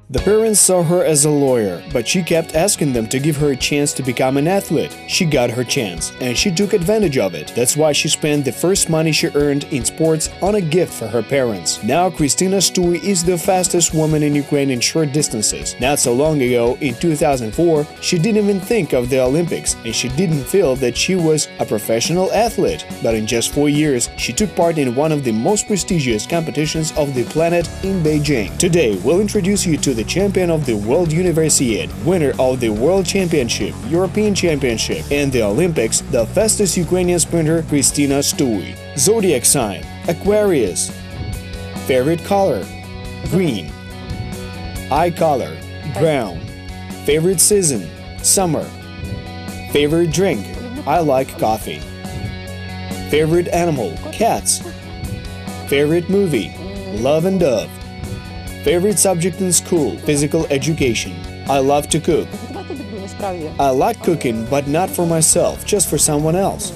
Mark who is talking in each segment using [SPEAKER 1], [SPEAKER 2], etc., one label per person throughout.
[SPEAKER 1] The parents saw her as a lawyer, but she kept asking them to give her a chance to become an athlete. She got her chance, and she took advantage of it. That's why she spent the first money she earned in sports on a gift for her parents. Now Khrystyna Stuy is the fastest woman in Ukraine in short distances. Not so long ago, in 2004, she didn't even think of the Olympics, and she didn't feel that she was a professional athlete. But in just 4 years, she took part in one of the most prestigious competitions of the planet in Beijing. Today, we'll introduce you to the champion of the World Universiade, winner of the World Championship, European Championship, and the Olympics, the fastest Ukrainian sprinter Khrystyna Stuy. Zodiac sign: Aquarius. Favorite color: green. Eye color: brown. Favorite season: summer. Favorite drink: I like coffee. Favorite animal: cats. Favorite movie: Love and Dove. Favorite subject in school: physical education. I love to cook. I like cooking, but not for myself, just for someone else.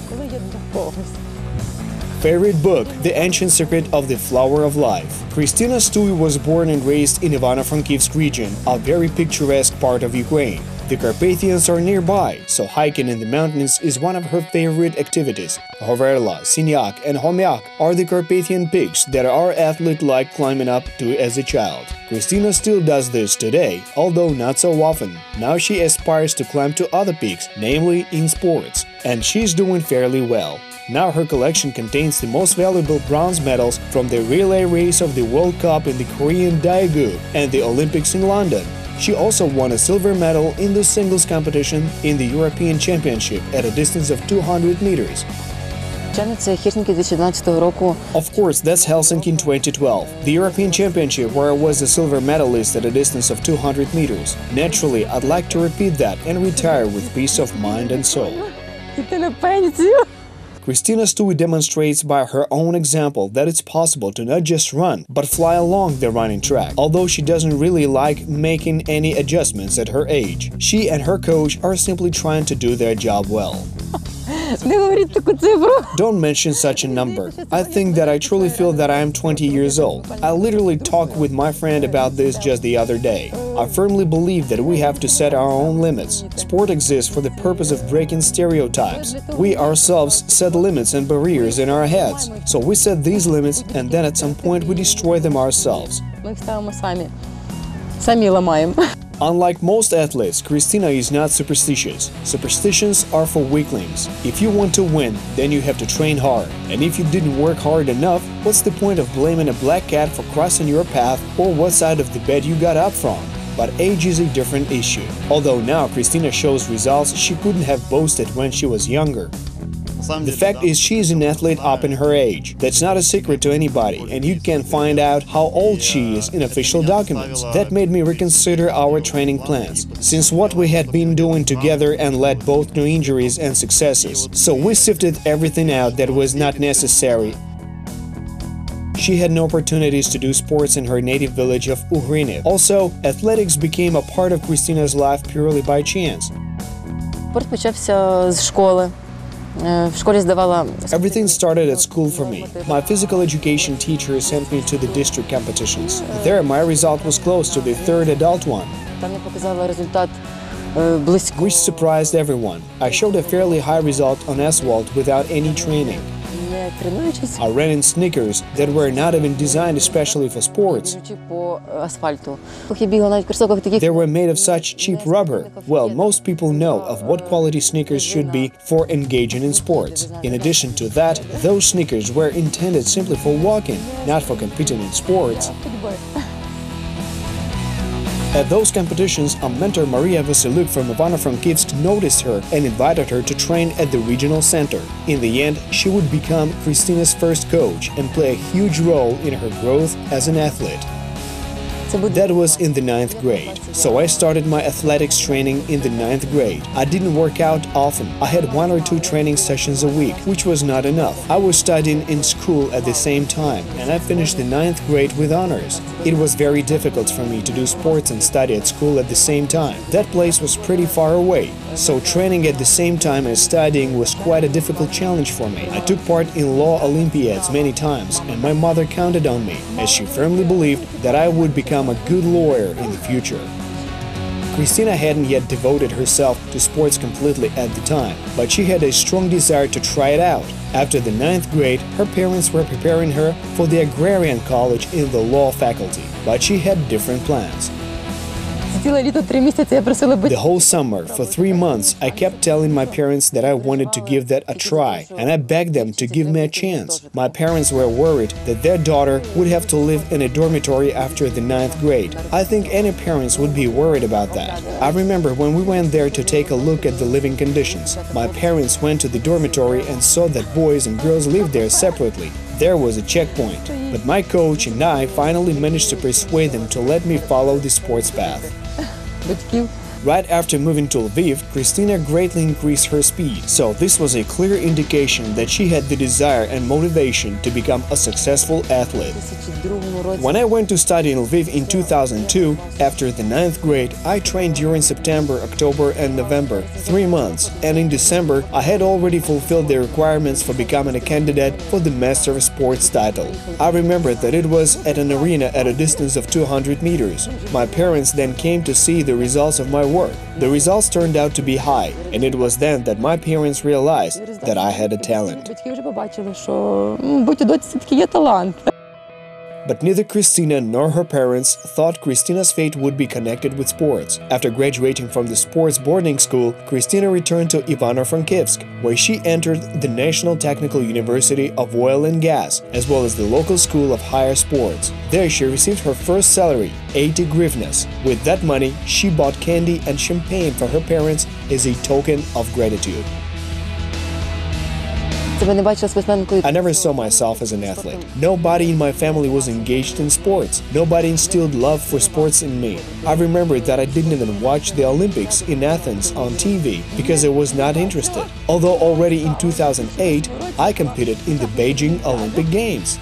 [SPEAKER 1] Favorite book: The Ancient Secret of the Flower of Life. Khrystyna Stuy was born and raised in Ivano-Frankivsk region, a very picturesque part of Ukraine. The Carpathians are nearby, so hiking in the mountains is one of her favorite activities. Hoverla, Sinyak, and Homyak are the Carpathian peaks that our athlete liked climbing up to as a child. Khrystyna still does this today, although not so often. Now she aspires to climb to other peaks, namely in sports, and she's doing fairly well. Now her collection contains the most valuable bronze medals from the relay race of the World Cup in the Korean Daegu and the Olympics in London. She also won a silver medal in the singles competition in the European Championship at a distance of 200 meters. Of course, that's Helsinki in 2012, the European Championship where I was a silver medalist at a distance of 200 meters. Naturally, I'd like to repeat that and retire with peace of mind and soul. Khrystyna Stuy demonstrates by her own example that it's possible to not just run, but fly along the running track, although she doesn't really like making any adjustments at her age. She and her coach are simply trying to do their job well. Don't mention such a number. I think that I truly feel that I am 20 years old. I literally talked with my friend about this just the other day. I firmly believe that we have to set our own limits. Sport exists for the purpose of breaking stereotypes. We ourselves set limits and barriers in our heads. So we set these limits and then at some point we destroy them ourselves. Unlike most athletes, Khrystyna is not superstitious. Superstitions are for weaklings. If you want to win, then you have to train hard. And if you didn't work hard enough, what's the point of blaming a black cat for crossing your path or what side of the bed you got up from? But age is a different issue. Although now Khrystyna shows results she couldn't have boasted when she was younger. The fact is she is an athlete up in her age. That's not a secret to anybody, and you can find out how old she is in official documents. That made me reconsider our training plans, since what we had been doing together and led both to injuries and successes. So we sifted everything out that was not necessary. She had no opportunities to do sports in her native village of Ukrainian. Also, athletics became a part of Khrystyna's life purely by chance. Everything started at school for me. My physical education teacher sent me to the district competitions. There, my result was close to the third adult one, which surprised everyone. I showed a fairly high result on asphalt without any training. I ran in sneakers that were not even designed especially for sports. They were made of such cheap rubber. Well, most people know of what quality sneakers should be for engaging in sports. In addition to that, those sneakers were intended simply for walking, not for competing in sports. At those competitions, a mentor, Maria Vasiluk from Ivano-Frankivsk, noticed her and invited her to train at the regional center. In the end, she would become Khrystyna's first coach and play a huge role in her growth as an athlete. That was in the 9th grade, so I started my athletics training in the 9th grade. I didn't work out often. I had 1 or 2 training sessions a week, which was not enough. I was studying in school at the same time, and I finished the 9th grade with honors. It was very difficult for me to do sports and study at school at the same time. That place was pretty far away, so training at the same time as studying was quite a difficult challenge for me. I took part in law Olympiads many times, and my mother counted on me, as she firmly believed that I would become become a good lawyer in the future. Khrystyna hadn't yet devoted herself to sports completely at the time, but she had a strong desire to try it out. After the 9th grade, her parents were preparing her for the agrarian college in the law faculty, but she had different plans. The whole summer, for 3 months, I kept telling my parents that I wanted to give that a try, and I begged them to give me a chance. My parents were worried that their daughter would have to live in a dormitory after the 9th grade. I think any parents would be worried about that. I remember when we went there to take a look at the living conditions. My parents went to the dormitory and saw that boys and girls lived there separately. There was a checkpoint, but my coach and I finally managed to persuade them to let me follow the sports path. Right after moving to Lviv, Khrystyna greatly increased her speed, so this was a clear indication that she had the desire and motivation to become a successful athlete. When I went to study in Lviv in 2002, after the 9th grade, I trained during September, October and November, 3 months, and in December I had already fulfilled the requirements for becoming a candidate for the Master of Sports title. I remember that it was at an arena at a distance of 200 meters. My parents then came to see the results of my work. The results turned out to be high, and it was then that my parents realized that I had a talent. But neither Khrystyna nor her parents thought Khrystyna's fate would be connected with sports. After graduating from the sports boarding school, Khrystyna returned to Ivano-Frankivsk, where she entered the National Technical University of Oil and Gas, as well as the local school of higher sports. There she received her first salary, 80 hryvnias. With that money, she bought candy and champagne for her parents as a token of gratitude. I never saw myself as an athlete. Nobody in my family was engaged in sports. Nobody instilled love for sports in me. I remember that I didn't even watch the Olympics in Athens on TV because I was not interested. Although already in 2008, I competed in the Beijing Olympic Games.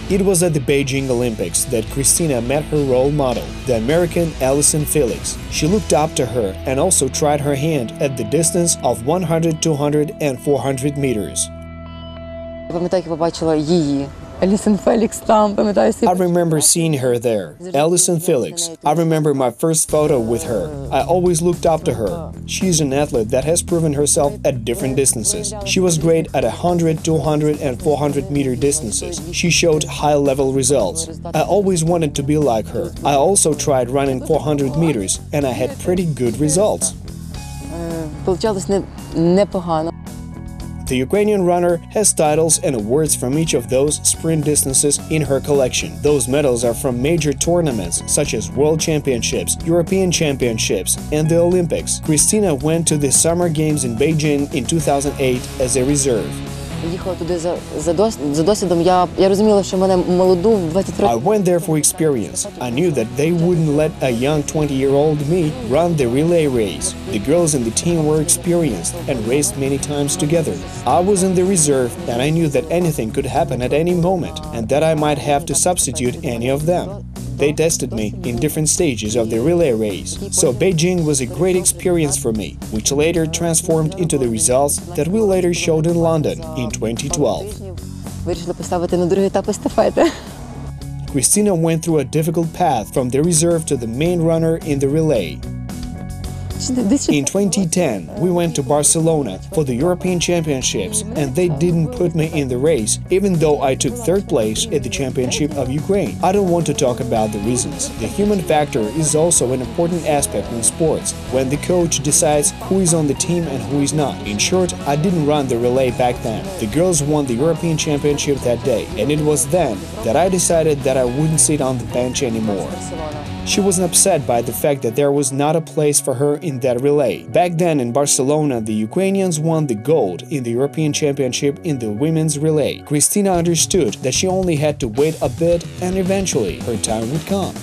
[SPEAKER 1] It was at the Beijing Olympics that Khrystyna met her role model, the American Allyson Felix. She looked up to her and also tried her hand at the distance of 100, 200 and 400 meters. I remember seeing her there, Allyson Felix. I remember my first photo with her. I always looked up to her. She is an athlete that has proven herself at different distances. She was great at 100, 200 and 400 meter distances. She showed high-level results. I always wanted to be like her. I also tried running 400 meters and I had pretty good results. The Ukrainian runner has titles and awards from each of those sprint distances in her collection. Those medals are from major tournaments such as World Championships, European Championships, and the Olympics. Khrystyna went to the Summer Games in Beijing in 2008 as a reserve. I went there for experience. I knew that they wouldn't let a young 20-year-old me run the relay race. The girls in the team were experienced and raced many times together. I was in the reserve and I knew that anything could happen at any moment and that I might have to substitute any of them. They tested me in different stages of the relay race, so Beijing was a great experience for me, which later transformed into the results that we later showed in London in 2012. Khrystyna went through a difficult path from the reserve to the main runner in the relay. In 2010, we went to Barcelona for the European Championships and they didn't put me in the race, even though I took 3rd place at the Championship of Ukraine. I don't want to talk about the reasons. The human factor is also an important aspect in sports, when the coach decides who is on the team and who is not. In short, I didn't run the relay back then. The girls won the European Championship that day, and it was then that I decided that I wouldn't sit on the bench anymore. She was upset by the fact that there was not a place for her in that relay. Back then in Barcelona, the Ukrainians won the gold in the European Championship in the women's relay. Khrystyna understood that she only had to wait a bit and eventually her time would come.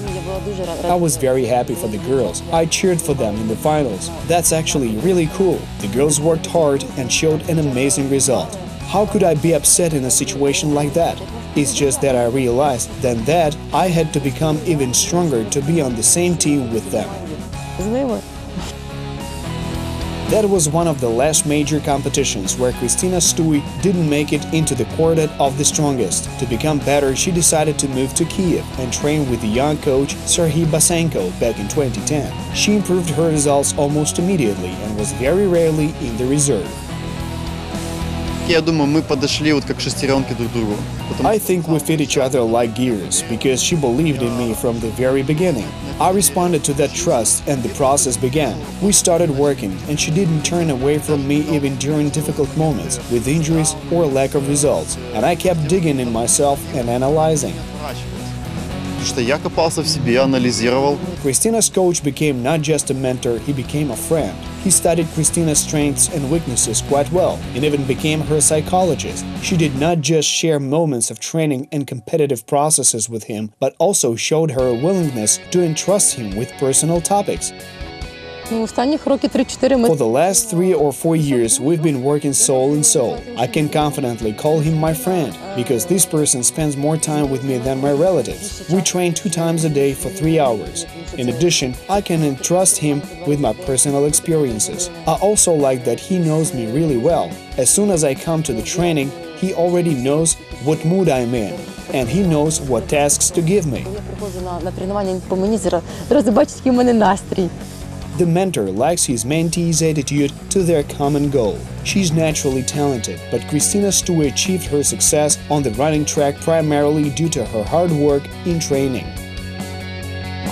[SPEAKER 1] I was very happy for the girls. I cheered for them in the finals. That's actually really cool. The girls worked hard and showed an amazing result. How could I be upset in a situation like that? It's just that I realized then that I had to become even stronger to be on the same team with them. That was one of the last major competitions where Khrystyna Stuy didn't make it into the quartet of the strongest. To become better, she decided to move to Kiev and train with the young coach Serhiy Basenko back in 2010. She improved her results almost immediately and was very rarely in the reserve.
[SPEAKER 2] Я думаю, мы подошли вот как шестеренки друг к другу.
[SPEAKER 1] I think we fit each other like gears, because she believed in me from the very beginning. I responded to that trust and the process began. We started working, and she didn't turn away from me even during difficult moments, with injuries or lack of results, and I kept digging in myself and analyzing.
[SPEAKER 2] Что я копался в себе, анализировал.
[SPEAKER 1] Khrystyna's coach became not just a mentor, he became a friend. He studied Khrystyna's strengths and weaknesses quite well, and even became her psychologist. She did not just share moments of training and competitive processes with him, but also showed her a willingness to entrust him with personal topics. For the last 3 or 4 years, we've been working soul in soul. I can confidently call him my friend, because this person spends more time with me than my relatives. We train 2 times a day for 3 hours. In addition, I can entrust him with my personal experiences. I also like that he knows me really well. As soon as I come to the training, he already knows what mood I'm in, and he knows what tasks to give me. The mentor likes his mentee's attitude to their common goal. She's naturally talented, but Khrystyna Stuy achieved her success on the running track primarily due to her hard work in training.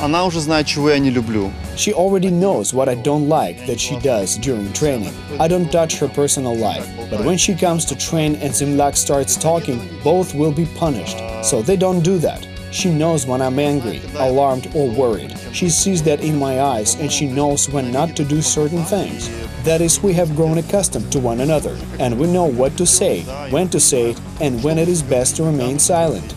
[SPEAKER 2] Она уже знает, чего я не люблю.
[SPEAKER 1] She already knows what I don't like that she does during training. I don't touch her personal life, but when she comes to train and Zemlyak starts talking, both will be punished, so they don't do that. She knows when I'm angry, alarmed or worried. She sees that in my eyes, and she knows when not to do certain things. That is, we have grown accustomed to one another, and we know what to say, when to say it, and when it is best to remain silent.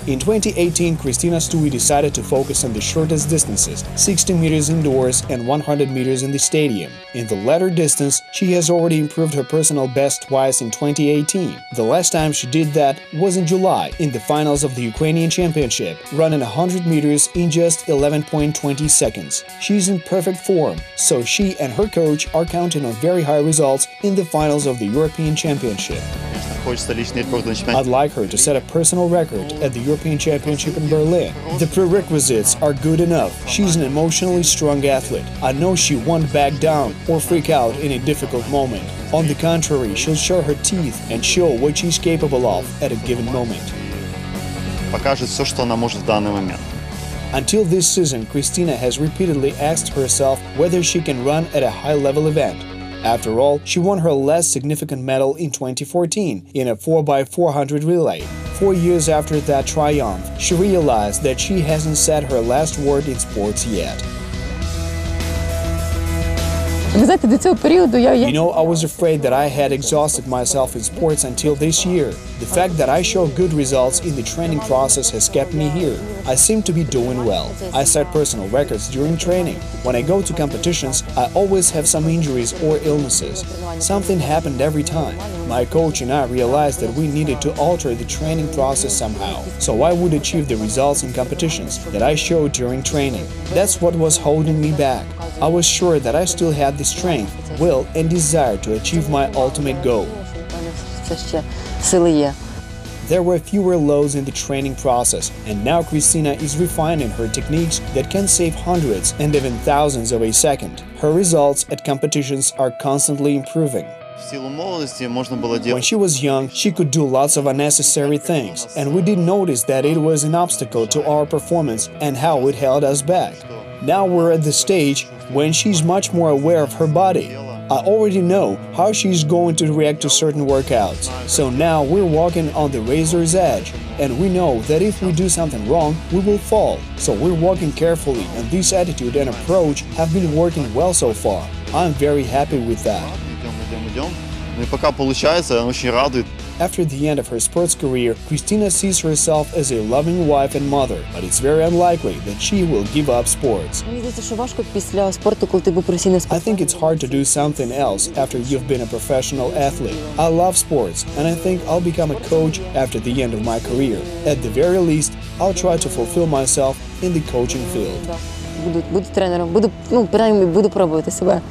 [SPEAKER 1] In 2018, Khrystyna Stuy decided to focus on the shortest distances, 60 meters indoors and 100 meters in the stadium. In the latter distance, she has already improved her personal best twice in 2018. The last time she did that was in July, in the finals of the Ukrainian championship, running 100 meters in just 11.20 seconds. She's in perfect form, so she and her coach are counting on very high results in the finals of the European Championship. I'd like her to set a personal record at the European Championship in Berlin. The prerequisites are good enough. She's an emotionally strong athlete. I know she won't back down or freak out in a difficult moment. On the contrary, she'll show her teeth and show what she's capable of at a given moment.
[SPEAKER 2] Покажет все, что она может в данный момент.
[SPEAKER 1] Until this season, Khrystyna has repeatedly asked herself whether she can run at a high-level event. After all, she won her last significant medal in 2014 in a 4x400 relay. 4 years after that triumph, she realized that she hasn't said her last word in sports yet. You know, I was afraid that I had exhausted myself in sports until this year. The fact that I show good results in the training process has kept me here. I seem to be doing well. I set personal records during training. When I go to competitions, I always have some injuries or illnesses. Something happened every time. My coach and I realized that we needed to alter the training process somehow, so I would achieve the results in competitions that I showed during training. That's what was holding me back. I was sure that I still had the strength, will and desire to achieve my ultimate goal. There were fewer lows in the training process, and now Khrystyna is refining her techniques that can save hundreds and even thousands of a second. Her results at competitions are constantly improving. When she was young, she could do lots of unnecessary things, and we didn't notice that it was an obstacle to our performance and how it held us back. Now we're at the stage when she's much more aware of her body. I already know how she's going to react to certain workouts. So now we're walking on the razor's edge, and we know that if we do something wrong, we will fall. So we're walking carefully, and this attitude and approach have been working well so far. I'm very happy with that. After the end of her sports career, Khrystyna sees herself as a loving wife and mother, but it's very unlikely that she will give up sports. I think it's hard to do something else after you've been a professional athlete. I love sports, and I think I'll become a coach after the end of my career. At the very least, I'll try to fulfill myself in the coaching field.
[SPEAKER 3] Буду тренером, принаймні буду пробувати себе.